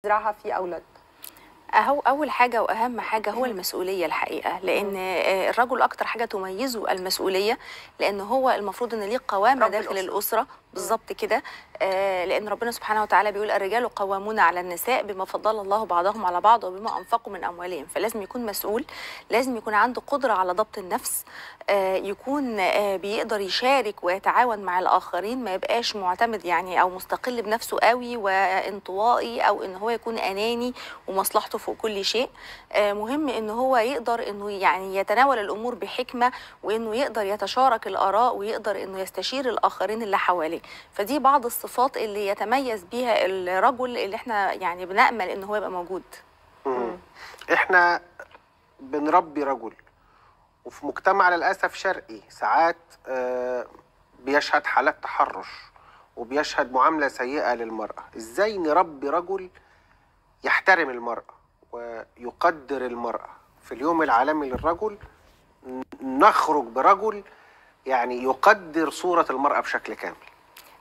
نزرعها في أولادنا؟ أهو أول حاجة وأهم حاجة هو المسؤولية الحقيقة، لأن الرجل أكتر حاجة تميزه المسؤولية، لأن هو المفروض أن ليه قوامة داخل الأسرة بالظبط كده. لأن ربنا سبحانه وتعالى بيقول الرجال قوامون على النساء بما فضل الله بعضهم على بعض وبما أنفقوا من أموالهم. فلازم يكون مسؤول، لازم يكون عنده قدرة على ضبط النفس، يكون بيقدر يشارك ويتعاون مع الآخرين، ما يبقاش معتمد يعني أو مستقل بنفسه قوي وانطوائي، أو إن هو يكون أناني ومصلحته فوق كل شيء. مهم إن هو يقدر إنه يعني يتناول الأمور بحكمة، وإنه يقدر يتشارك الآراء، ويقدر إنه يستشير الآخرين اللي حواليه. فدي بعض الصفات اللي يتميز بيها الرجل اللي احنا يعني بنأمل إن هو يبقى موجود. احنا بنربي رجل، وفي مجتمع للأسف شرقي ساعات بيشهد حالات تحرش وبيشهد معاملة سيئة للمرأة. ازاي نربي رجل يحترم المرأة ويقدر المرأة؟ في اليوم العالمي للرجل نخرج برجل يعني يقدر صورة المرأة بشكل كامل.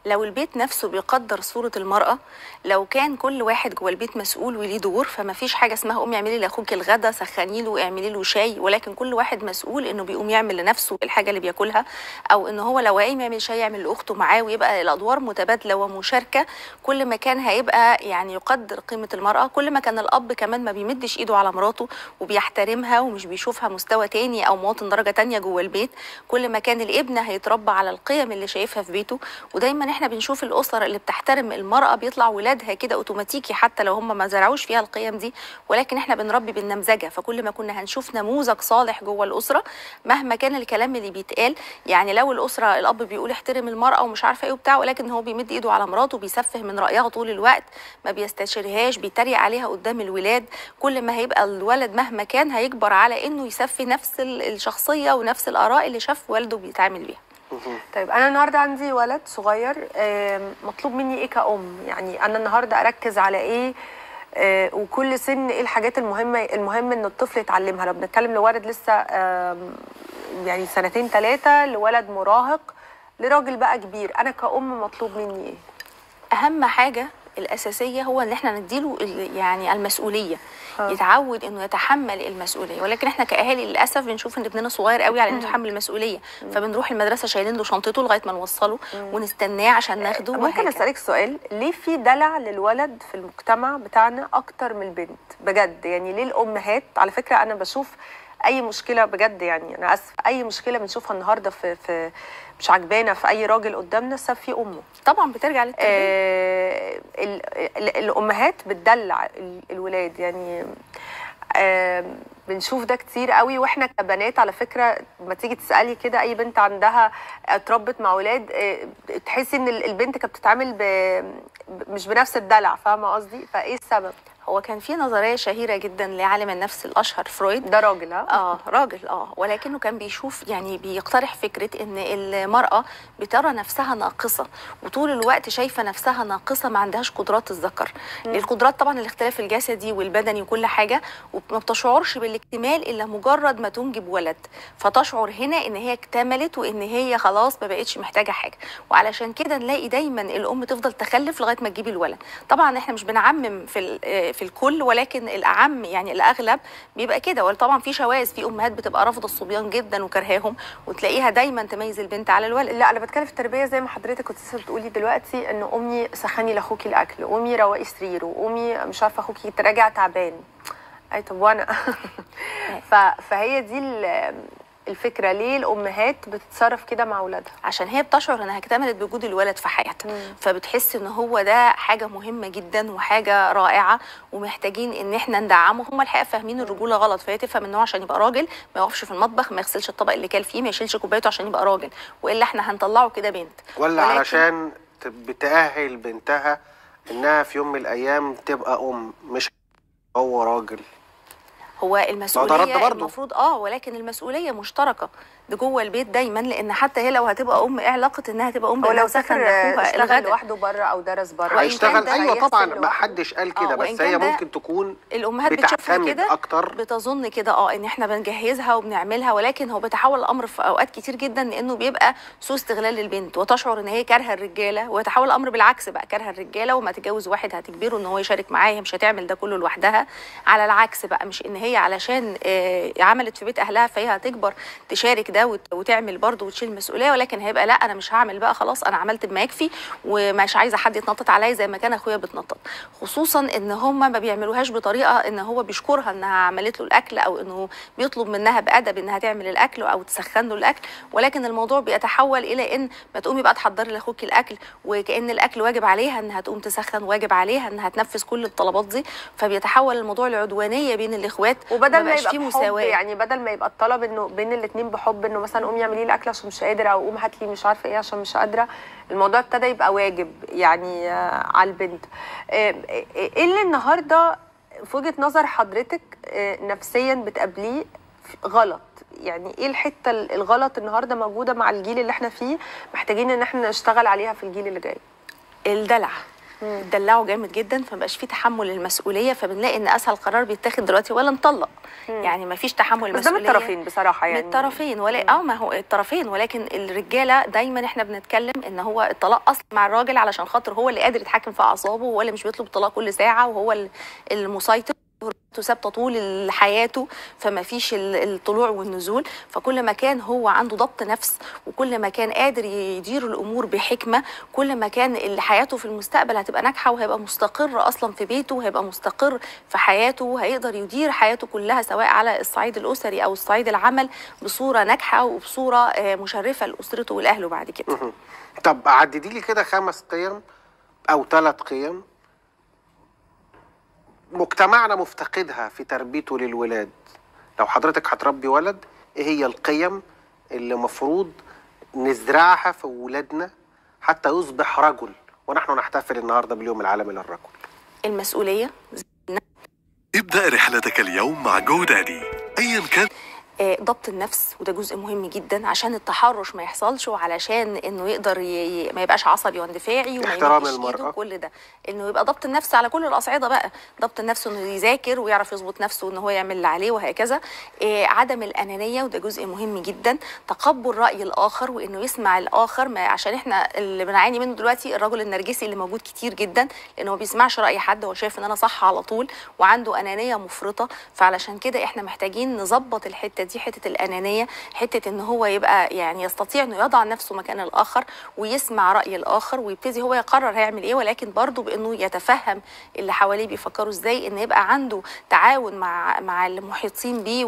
لو البيت نفسه بيقدر صورة المرأة، لو كان كل واحد جوه البيت مسؤول وليه دور، فما فيش حاجة اسمها قومي اعملي لاخوك الغدا، سخني له، اعملي له شاي، ولكن كل واحد مسؤول انه بيقوم يعمل لنفسه الحاجة اللي بياكلها، او ان هو لو قايم يعمل شاي يعمل لاخته معاه، ويبقى الادوار متبادلة ومشاركة. كل ما كان هيبقى يعني يقدر قيمة المرأة، كل ما كان الاب كمان ما بيمدش ايده على مراته وبيحترمها ومش بيشوفها مستوى تاني او مواطن درجة تانية جوه البيت. كل ما كان الابن هيتربى على القيم اللي شايفها في بيته. ودايما احنا بنشوف الاسر اللي بتحترم المراه بيطلع ولادها كده اوتوماتيكي، حتى لو هم ما زرعوش فيها القيم دي، ولكن احنا بنربي بالنمذجه. فكل ما كنا هنشوف نموذج صالح جوه الاسره مهما كان الكلام اللي بيتقال، يعني لو الاسره الاب بيقول احترم المراه ومش عارفه ايه وبتاع، ولكن هو بيمد ايده على مراته، بيسفه من رايها طول الوقت، ما بيستشيرهاش، بيتريق عليها قدام الولاد، كل ما هيبقى الولد مهما كان هيكبر على انه يسفي نفس الشخصيه ونفس الاراء اللي شاف والده بيتعامل بيها. طيب انا النهارده عندي ولد صغير، مطلوب مني ايه كأم؟ يعني انا النهارده اركز على ايه؟ وكل سن ايه الحاجات المهم ان الطفل يتعلمها؟ لو بنتكلم لولد لسه يعني 2 3 لولد مراهق لراجل بقى كبير، انا كأم مطلوب مني ايه؟ اهم حاجه الاساسيه هو ان احنا نديله يعني المسؤوليه، يتعود انه يتحمل المسؤوليه. ولكن احنا كاهالي للاسف بنشوف ان ابننا صغير قوي على انه يتحمل المسؤوليه، فبنروح المدرسه شايلين له شنطته لغايه ما نوصله ونستناه عشان ناخده. ممكن اسالك سؤال؟ ليه في دلع للولد في المجتمع بتاعنا اكتر من البنت بجد؟ يعني ليه الامهات، على فكره انا بشوف اي مشكله بجد، يعني انا اسف، اي مشكله بنشوفها النهارده في مش عجبانا في اي راجل قدامنا، السبب فيه امه. طبعا بترجع للتربيه. الامهات بتدلع الولاد، يعني بنشوف ده كتير قوي. واحنا كبنات على فكره لما تيجي تسالي كده اي بنت عندها اتربت مع ولاد، تحسي ان البنت كانت بتتعامل مش بنفس الدلع، فاهمه قصدي؟ فايه السبب؟ هو كان في نظريه شهيره جدا لعالم النفس الاشهر فرويد. ده راجل راجل ولكنه كان بيشوف يعني بيقترح فكره ان المراه بترى نفسها ناقصه، وطول الوقت شايفه نفسها ناقصه، ما عندهاش قدرات الذكر. القدرات طبعا الاختلاف الجسدي والبدني وكل حاجه، وما بتشعرش بالاكتمال الا مجرد ما تنجب ولد، فتشعر هنا ان هي اكتملت وان هي خلاص ما بقتش محتاجه حاجه. وعلشان كده نلاقي دايما الام تفضل تخلف لغايه ما تجيب الولد. طبعا احنا مش بنعمم في الكل، ولكن الاعم يعني الاغلب بيبقى كده. وطبعا في شواذ، في امهات بتبقى رافضه الصبيان جدا وكرهاهم، وتلاقيها دايما تميز البنت على الولد. لا انا بتكلم في التربيه زي ما حضرتك كنت لسه بتقولي دلوقتي، انه امي سخني لاخوكي الاكل، امي روقي سريره، امي مش عارفه اخوكي راجع تعبان. اي طب وانا فهي دي الفكره. ليه الامهات بتتصرف كده مع اولادها؟ عشان هي بتشعر انها اكتملت بوجود الولد في حياتها، فبتحس ان هو ده حاجه مهمه جدا وحاجه رائعه ومحتاجين ان احنا ندعمه. هم الحقيقه فاهمين الرجوله غلط، فهي تفهم ان هو عشان يبقى راجل ما يقفش في المطبخ، ما يغسلش الطبق اللي كان فيه، ما يشيلش كوبايته عشان يبقى راجل، والا احنا هنطلعه كده بنت. ولا علشان بتأهل بنتها انها في يوم من الايام تبقى مش هو راجل. هو المسؤوليه المفروض ولكن المسؤوليه مشتركه. ده جوه البيت دايما، لان حتى هي لو هتبقى ام، ايه علاقه انها تبقى ام ولو سخن سافر لاخوها اشتغل الغدا؟ لوحده بره او درس بره هيشتغل، ايوه طبعا، ما لوحده. حدش قال كده، وإن بس كان هي ده ممكن تكون الامهات بتشوفها بتعتمد كده، اكتر، بتظن كده ان احنا بنجهزها وبنعملها، ولكن هو بيتحول الامر في اوقات كتير جدا لانه بيبقى سوء استغلال للبنت، وتشعر ان هي كارهه الرجاله، ويتحول الامر بالعكس بقى، كارهه الرجاله، وما تتجوز واحد هتجبره ان هو يشارك معاها، هي مش هتعمل ده كله لوحدها. على العكس بقى، مش ان هي علشان عملت في بيت اهلها فهي هتكبر تشارك ده وتعمل برضه وتشيل مسؤوليه، ولكن هيبقى لا، انا مش هعمل بقى، خلاص انا عملت بما يكفي ومش عايزه حد يتنطط عليا زي ما كان اخويا بتنطط. خصوصا ان هم ما بيعملوهاش بطريقه ان هو بيشكرها انها عملت له الاكل، او انه بيطلب منها بادب انها تعمل الاكل او تسخن له الاكل، ولكن الموضوع بيتحول الى ان ما تقومي بقى تحضري لاخوكي الاكل، وكأن الاكل واجب عليها انها تقوم تسخن، واجب عليها انها تنفذ كل الطلبات دي، فبيتحول الموضوع لعدوانيه بين الاخوات، وبدل ما يبقى فيه بحب، مساواه. يعني بدل ما يبقى الطلب انه بين الاثنين بحب، انه مثلا قومي اعملي لي الاكل عشان مش قادره، او قوم هات لي مش عارفه ايه عشان مش قادره، الموضوع ابتدى يبقى واجب يعني على البنت. ايه اللي النهارده في وجهه نظر حضرتك نفسيا بتقابليه غلط؟ يعني ايه الحته الغلط النهارده موجوده مع الجيل اللي احنا فيه، محتاجين ان احنا نشتغل عليها في الجيل اللي جاي؟ الدلع، دلعوا جامد جدا، فمبقاش فيه تحمل المسؤوليه، فبنلاقي ان اسهل قرار بيتاخد دلوقتي ولا نطلق. يعني ما فيش تحمل مسؤوليه، بس ده من الطرفين بصراحه، يعني من الطرفين، ولا ما هو الطرفين، ولكن الرجاله دايما احنا بنتكلم ان هو الطلاق اصلا مع الراجل علشان خاطر هو اللي قادر يتحكم في اعصابه، وهو اللي مش بيطلب الطلاق كل ساعه، وهو المسيطر ثابته طول حياته، فما فيش الطلوع والنزول. فكل ما كان هو عنده ضبط نفس، وكل ما كان قادر يدير الامور بحكمه، كل ما كان حياته في المستقبل هتبقى ناجحه، وهيبقى مستقر اصلا في بيته، وهيبقى مستقر في حياته، وهيقدر يدير حياته كلها سواء على الصعيد الاسري او الصعيد العمل بصوره ناجحه وبصوره مشرفه لاسرته ولاهله بعد كده. طب عددي لي كده 5 قيم او 3 قيم مجتمعنا مفتقدها في تربيته للولاد. لو حضرتك هتربي ولد، ايه هي القيم اللي مفروض نزرعها في ولادنا حتى يصبح رجل، ونحن نحتفل النهارده باليوم العالمي للرجل؟ المسؤوليه. ابدأ رحلتك اليوم مع جو دادي ايا كان. ضبط النفس، وده جزء مهم جدا عشان التحرش ما يحصلش، وعلشان انه يقدر ما يبقاش عصبي واندفاعي، وما احترام يمدش المرأة، ايده، كل ده انه يبقى ضبط النفس على كل الاصعده بقى، ضبط النفس انه يذاكر ويعرف يظبط نفسه، ان هو يعمل اللي عليه وهكذا. عدم الانانيه، وده جزء مهم جدا. تقبل راي الاخر، وانه يسمع الاخر، ما عشان احنا اللي بنعاني منه دلوقتي الرجل النرجسي اللي موجود كتير جدا، لانه ما بيسمعش راي حد، هو شايف ان انا صح على طول، وعنده انانيه مفرطه. فعلشان كده احنا محتاجين نظبط الحته دي، حته الانانيه، حته ان هو يبقى يعني يستطيع انه يضع نفسه مكان الاخر، ويسمع راي الاخر، ويبتدي هو يقرر هيعمل ايه، ولكن برضه بانه يتفهم اللي حواليه بيفكروا ازاي، ان يبقى عنده تعاون مع المحيطين بيه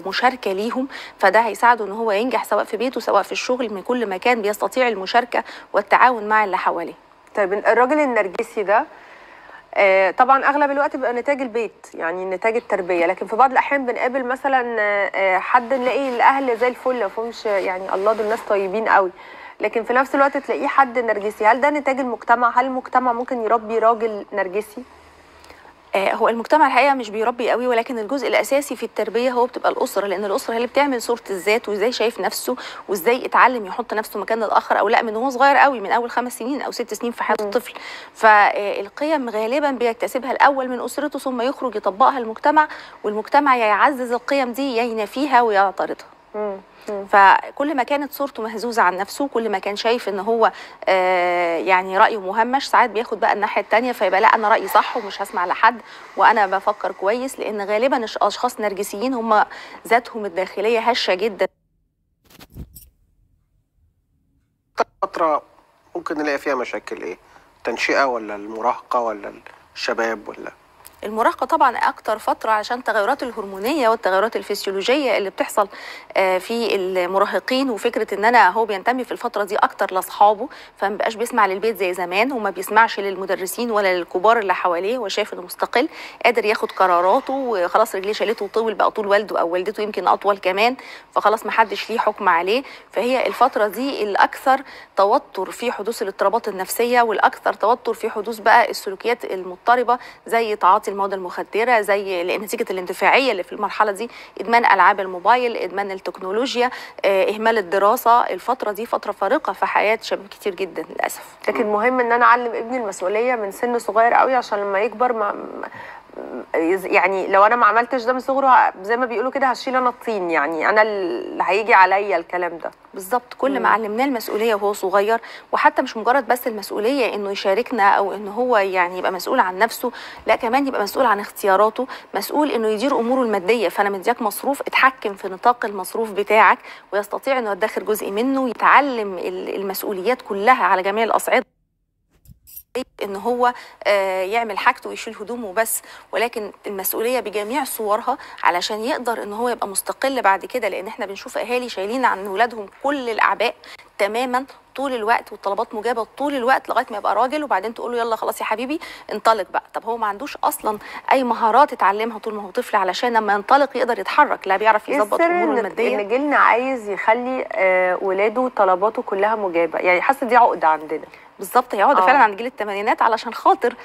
ومشاركه ليهم. فده هيساعده ان هو ينجح سواء في بيته سواء في الشغل، من كل مكان بيستطيع المشاركه والتعاون مع اللي حواليه. طيب الراجل النرجسي ده طبعا اغلب الوقت بيبقى نتاج البيت، يعني نتاج التربيه، لكن في بعض الاحيان بنقابل مثلا حد نلاقي الاهل زي الفل، ما فيهمش يعني الله دول ناس طيبين قوي، لكن في نفس الوقت تلاقيه حد نرجسي. هل ده نتاج المجتمع؟ هل المجتمع ممكن يربي راجل نرجسي؟ هو المجتمع الحقيقه مش بيربي قوي، ولكن الجزء الاساسي في التربيه هو بتبقى الاسره، لان الاسره هي اللي بتعمل صوره الذات، وازاي شايف نفسه، وازاي اتعلم يحط نفسه مكان الاخر او لا، من هو صغير قوي، من اول 5 سنين او 6 سنين في حياه الطفل. فالقيم غالبا بيكتسبها الاول من اسرته، ثم يخرج يطبقها المجتمع، والمجتمع يا يعزز القيم دي يا ينافيها ويعترضها. فكل ما كانت صورته مهزوزه عن نفسه، كل ما كان شايف ان هو يعني رايه مهمش، ساعات بياخد بقى الناحيه الثانيه، فيبقى لا انا رايي صح ومش هسمع لحد، وانا بفكر كويس، لان غالبا اشخاص نرجسيين هم ذاتهم الداخليه هشه جدا. فتره ممكن نلاقي فيها مشاكل ايه؟ تنشئه ولا المراهقه ولا الشباب ولا المراهقة؟ طبعا أكتر فترة عشان التغيرات الهرمونية والتغيرات الفسيولوجية اللي بتحصل في المراهقين، وفكرة إن أنا هو بينتمي في الفترة دي أكتر لأصحابه، فمبقاش بيسمع للبيت زي زمان، وما بيسمعش للمدرسين ولا للكبار اللي حواليه، هو شايف إنه مستقل قادر ياخد قراراته، وخلاص رجليه شالته طول، بقى طول والده أو والدته يمكن أطول كمان، فخلاص محدش ليه حكم عليه. فهي الفترة دي الأكثر توتر في حدوث الاضطرابات النفسية، والأكثر توتر في حدوث بقى السلوكيات المضطربة زي تعاطي تعاطي المواد المخدره، زي نتيجه الاندفاعيه اللي في المرحله دي، ادمان العاب الموبايل، ادمان التكنولوجيا، اهمال الدراسه. الفتره دي فتره فارقه في حياه شباب كتير جدا للاسف. لكن مهم ان انا اعلم ابني المسؤوليه من سن صغير قوي، عشان لما يكبر يعني لو انا ما عملتش ده من صغره زي ما بيقولوا كده هشيل انا الطين، يعني انا اللي هيجي عليا الكلام ده. بالظبط. كل ما علمناه المسؤوليه وهو صغير، وحتى مش مجرد بس المسؤوليه انه يشاركنا او انه هو يعني يبقى مسؤول عن نفسه، لا كمان يبقى مسؤول عن اختياراته، مسؤول انه يدير اموره الماديه. فانا مدياك مصروف، اتحكم في نطاق المصروف بتاعك، ويستطيع انه يدخر جزء منه، يتعلم المسؤوليات كلها على جميع الاصعده، ان هو يعمل حاجته ويشيل هدومه بس، ولكن المسؤوليه بجميع صورها علشان يقدر ان هو يبقى مستقل بعد كده. لان احنا بنشوف اهالي شايلين عن اولادهم كل الاعباء تماما طول الوقت، والطلبات مجابه طول الوقت لغايه ما يبقى راجل، وبعدين تقول له يلا خلاص يا حبيبي انطلق بقى. طب هو ما عندوش اصلا اي مهارات يتعلمها طول ما هو طفل علشان لما ينطلق يقدر يتحرك، لا بيعرف يظبط اموره الماديه. ان جيلنا عايز يخلي ولاده طلباته كلها مجابه، يعني حاسه دي عقده عندنا. بالظبط، هي عقده فعلا عند جيل الثمانينات، علشان خاطر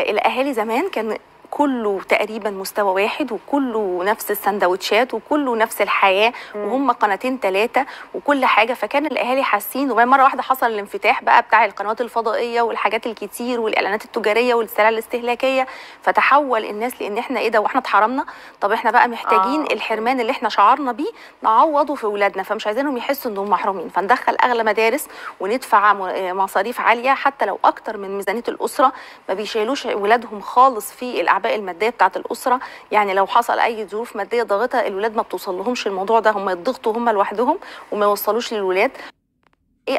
الاهالي زمان كان كله تقريبا مستوى واحد، وكله نفس السندوتشات، وكله نفس الحياه، وهم قناتين ثلاثه وكل حاجه. فكان الاهالي حاسين، وبعدين مره واحده حصل الانفتاح بقى بتاع القنوات الفضائيه والحاجات الكتير والاعلانات التجاريه والسلع الاستهلاكيه، فتحول الناس لان احنا ايه ده واحنا اتحرمنا. طب احنا بقى محتاجين الحرمان اللي احنا شعرنا بيه نعوضه في اولادنا، فمش عايزينهم يحسوا انهم محرومين، فندخل اغلى مدارس وندفع مصاريف عاليه حتى لو اكتر من ميزانيه الاسره. ما بيشيلوش ولادهم خالص في الاعباء الماديه بتاعه الاسره. يعني لو حصل اي ظروف ماديه ضاغطه الولاد ما بتوصل لهمش الموضوع ده، هم يضغطوا هم لوحدهم وما يوصلوش للولاد.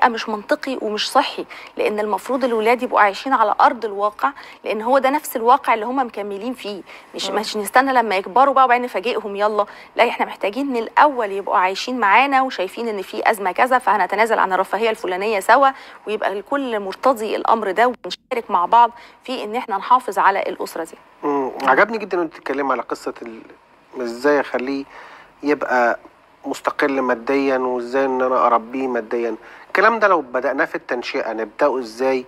مش منطقي ومش صحي، لان المفروض الولاد يبقوا عايشين على ارض الواقع، لان هو ده نفس الواقع اللي هم مكملين فيه. مش نستنى لما يكبروا بقى وبعدين نفاجئهم يلا، لا احنا محتاجين من الاول يبقوا عايشين معانا وشايفين ان في ازمه كذا فهنتنازل عن الرفاهيه الفلانيه سوا، ويبقى الكل مرتضي الامر ده، ونشارك مع بعض في ان احنا نحافظ على الاسره دي. عجبني جدا وانت بتتكلمي على قصه ازاي اخليه يبقى مستقل ماديا، وازاي ان انا اربيه ماديا. الكلام ده لو بدأناه في التنشئة نبدأه ازاي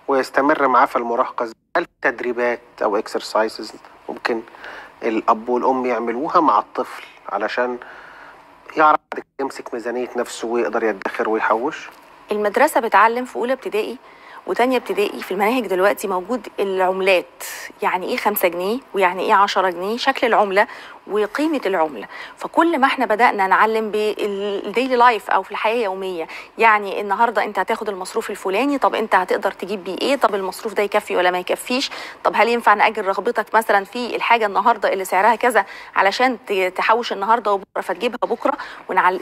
ويستمر معاه في المراهقة؟ هل في تدريبات او اكسرسايزز ممكن الاب والام يعملوها مع الطفل علشان يعرف يمسك ميزانية نفسه ويقدر يدخر ويحوش؟ المدرسة بتعلم في أولى ابتدائي وتانية ابتدائي، في المناهج دلوقتي موجود العملات، يعني ايه 5 جنيه ويعني ايه 10 جنيه، شكل العملة وقيمة العملة. فكل ما احنا بدأنا نعلم بالديلي لايف او في الحياة اليومية، يعني النهاردة انت هتاخد المصروف الفلاني، طب انت هتقدر تجيب بيه ايه، طب المصروف ده يكفي ولا ما يكفيش، طب هل ينفع نأجل رغبتك مثلا في الحاجة النهاردة اللي سعرها كذا علشان تحوش النهاردة وبكرة فتجيبها بكرة.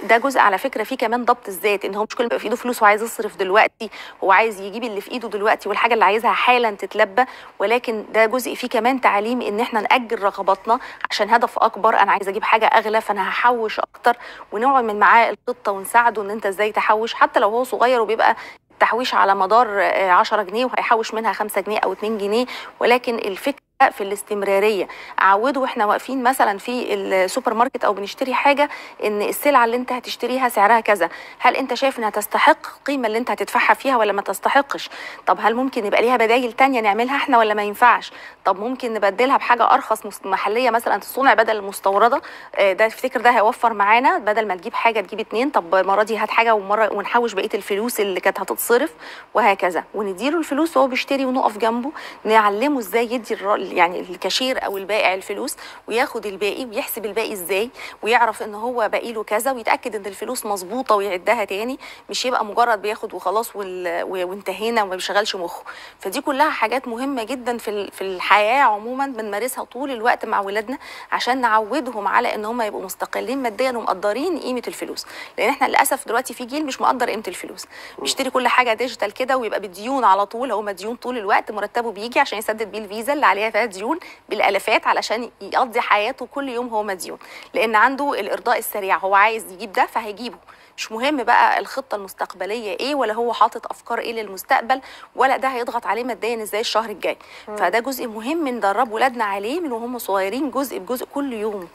ده جزء على فكرة فيه كمان ضبط الذات، ان هو مش كل ما في ايده فلوس وعايز يصرف دلوقتي، هو عايز يجيب اللي في ايده دلوقتي والحاجة اللي عايزها حالا تتلبى، ولكن ده جزء فيه كمان تعليم ان احنا نأجل رغباتنا عشان هدف اكبر. انا عايزه اجيب حاجه اغلى فانا هحوش اكتر، ونقعد من معاه الخطه ونساعده ان انت ازاي تحوش، حتى لو هو صغير وبيبقى التحويش على مدار 10 جنيه وهيحوش منها 5 جنيه او 2 جنيه، ولكن الفكره في الاستمراريه. عودوا واحنا واقفين مثلا في السوبر ماركت او بنشتري حاجه ان السلعه اللي انت هتشتريها سعرها كذا، هل انت شايف انها تستحق القيمه اللي انت هتدفعها فيها ولا ما تستحقش؟ طب هل ممكن يبقى ليها بدايل تانية نعملها احنا ولا ما ينفعش؟ طب ممكن نبدلها بحاجه ارخص محليه مثلا تصنع بدل المستورده، ده تفتكر ده هيوفر معانا بدل ما تجيب حاجه تجيب 2، طب المره دي هات حاجه ونحوش بقيه الفلوس اللي كانت هتتصرف وهكذا، ونديله الفلوس وهو بيشتري ونقف جنبه نعلمه ازاي يدي يعني الكاشير او البائع الفلوس وياخد الباقي ويحسب الباقي ازاي، ويعرف ان هو باقي له كذا، ويتاكد ان الفلوس مظبوطه ويعدها تاني، مش يبقى مجرد بياخد وخلاص وانتهينا وما بيشغلش مخه. فدي كلها حاجات مهمه جدا في الحياه عموما بنمارسها طول الوقت مع ولادنا عشان نعودهم على ان هم يبقوا مستقلين ماديا ومقدرين قيمه الفلوس. لان احنا للاسف دلوقتي في جيل مش مقدر قيمه الفلوس، بيشتري كل حاجه ديجيتال كده ويبقى بالديون على طول، هو مديون طول الوقت، مرتبه بيجي عشان يسدد بيه الفيزا اللي عليها فيها ديون بالالافات علشان يقضي حياته كل يوم هو مديون، لان عنده الارضاء السريع، هو عايز يجيب ده فهيجيبه، مش مهم بقى الخطه المستقبليه ايه، ولا هو حاطط افكار ايه للمستقبل، ولا ده هيضغط عليه ماديا ازاي الشهر الجاي. فده جزء مهم ندرب ولادنا عليه من وهم صغيرين، جزء بجزء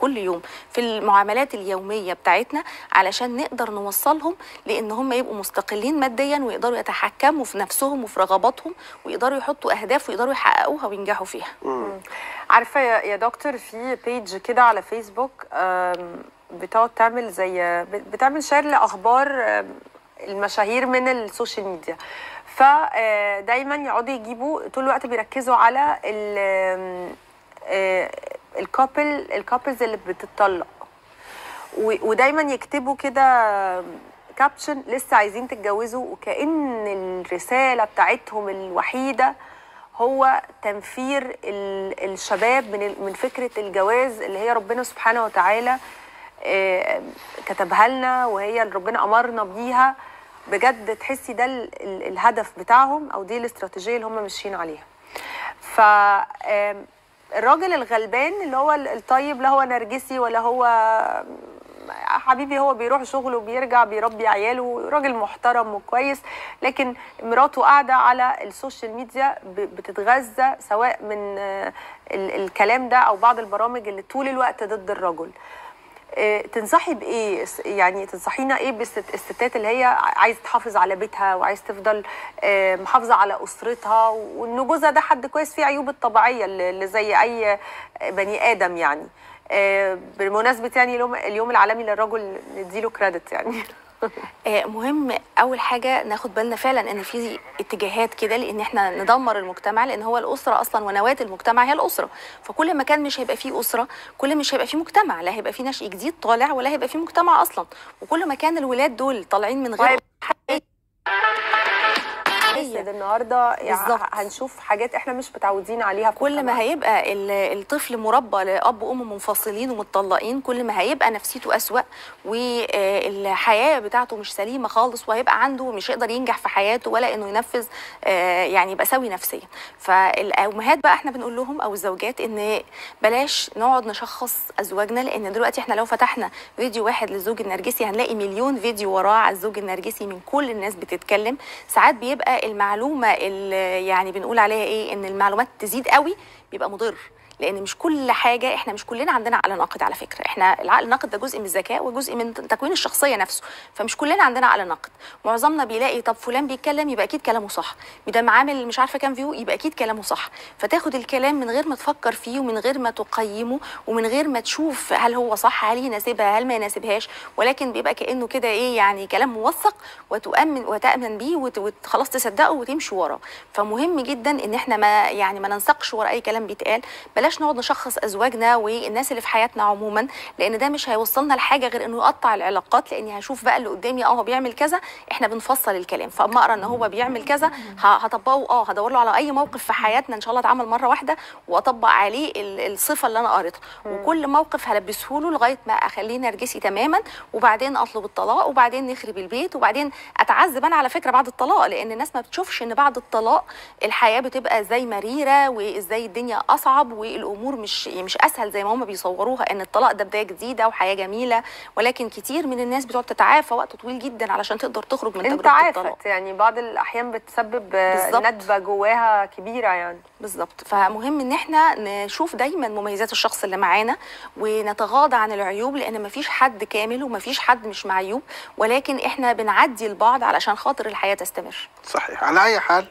كل يوم في المعاملات اليوميه بتاعتنا، علشان نقدر نوصلهم لان هم يبقوا مستقلين ماديا ويقدروا يتحكموا في نفسهم وفي رغباتهم، ويقدروا يحطوا اهداف ويقدروا يحققوها وينجحوا فيها. عارفه يا دكتور، في بيج كده على فيسبوك بتقعد تعمل بتعمل شير لاخبار المشاهير من السوشيال ميديا. فدايما يقعدوا يجيبوا طول الوقت بيركزوا على الكابلز اللي بتتطلق، ودايما يكتبوا كده كابشن لسه عايزين تتجوزوا، وكأن الرسالة بتاعتهم الوحيدة هو تنفير الشباب من فكرة الجواز اللي هي ربنا سبحانه وتعالى كتبها لنا، وهي اللي ربنا أمرنا بيها. بجد تحسي ده الهدف بتاعهم، أو دي الاستراتيجية اللي هم ماشيين عليها. فالراجل الغلبان اللي هو الطيب، لا هو نرجسي ولا هو حبيبي، هو بيروح شغله وبيرجع بيربي عياله، راجل محترم وكويس، لكن مراته قاعدة على السوشيال ميديا بتتغذى سواء من الكلام ده أو بعض البرامج اللي طول الوقت ضد الرجل. تنصحي بإيه؟ يعني تنصحينا إيه بالستات اللي هي عايزة تحافظ على بيتها وعايزة تفضل محافظة على أسرتها، وإن جوزها ده حد كويس فيه عيوب الطبيعية اللي زي أي بني آدم يعني. بالمناسبة يعني اليوم العالمي للرجل نديله كريدت يعني. مهم اول حاجه ناخد بالنا فعلا ان في اتجاهات كده لان احنا ندمر المجتمع، لان هو الاسره اصلا ونواه المجتمع هي الاسره. فكل ما كان مش هيبقى فيه اسره، كل مش هيبقى فيه مجتمع، لا هيبقى فيه نشء جديد طالع ولا هيبقى فيه مجتمع اصلا. وكل ما كان الولاد دول طالعين من غير النهارده يعني هنشوف حاجات احنا مش متعودين عليها. كل ما هيبقى الطفل مربى لاب وام منفصلين ومتطلقين، كل ما هيبقى نفسيته اسوأ والحياه بتاعته مش سليمه خالص، وهيبقى عنده مش هيقدر ينجح في حياته ولا انه ينفذ يعني يبقى سوي نفسيا. فالامهات بقى احنا بنقول لهم او الزوجات ان بلاش نقعد نشخص ازواجنا، لان دلوقتي احنا لو فتحنا فيديو واحد للزوج النرجسي هنلاقي مليون فيديو وراه على الزوج النرجسي من كل الناس بتتكلم. ساعات بيبقى المعلومه اللي يعني بنقول عليها ايه، ان المعلومات تزيد قوي بيبقى مضر، لان مش كل حاجه، احنا مش كلنا عندنا عقل ناقد على فكره. احنا العقل الناقد ده جزء من الذكاء وجزء من تكوين الشخصيه نفسه، فمش كلنا عندنا عقل ناقد. معظمنا بيلاقي طب فلان بيتكلم يبقى اكيد كلامه صح، ده عامل مش عارفه كام فيو يبقى اكيد كلامه صح، فتاخد الكلام من غير ما تفكر فيه ومن غير ما تقيمه ومن غير ما تشوف هل هو صح، هل يناسبها، هل ما يناسبهاش، ولكن بيبقى كانه كده ايه يعني كلام موثق وتامن بيه وخلاص تصدقه وتمشي وراه. فمهم جدا ان احنا ما ننسقش ورا اي كلام بيتقال. بلاش نقعد نشخص ازواجنا والناس اللي في حياتنا عموما، لان ده مش هيوصلنا لحاجه غير انه يقطع العلاقات. لاني هشوف بقى اللي قدامي هو بيعمل كذا، احنا بنفصل الكلام، فاما اقرا ان هو بيعمل كذا هطبقه، هدور له على اي موقف في حياتنا ان شاء الله اتعمل مره واحده واطبق عليه الصفه اللي انا قريتها، وكل موقف هلبسه له لغايه ما اخليه نرجسي تماما، وبعدين اطلب الطلاق، وبعدين نخرب البيت، وبعدين اتعذب انا على فكره بعد الطلاق، لان الناس ما بتشوفش ان بعد الطلاق الحياه بتبقى ازاي مريره وازاي الدنيا اصعب والامور مش اسهل زي ما هم بيصوروها، ان الطلاق ده بدايه جديده وحياه جميله. ولكن كتير من الناس بتقعد تتعافى وقت طويل جدا علشان تقدر تخرج من تجربه الطلاق. يعني بعض الاحيان بتسبب ندبه جواها كبيره يعني. بالظبط. فمهم ان احنا نشوف دايما مميزات الشخص اللي معانا ونتغاضى عن العيوب، لان مفيش حد كامل ومفيش حد مش معيوب، ولكن احنا بنعدي البعض علشان خاطر الحياه تستمر. صحيح. على اي حال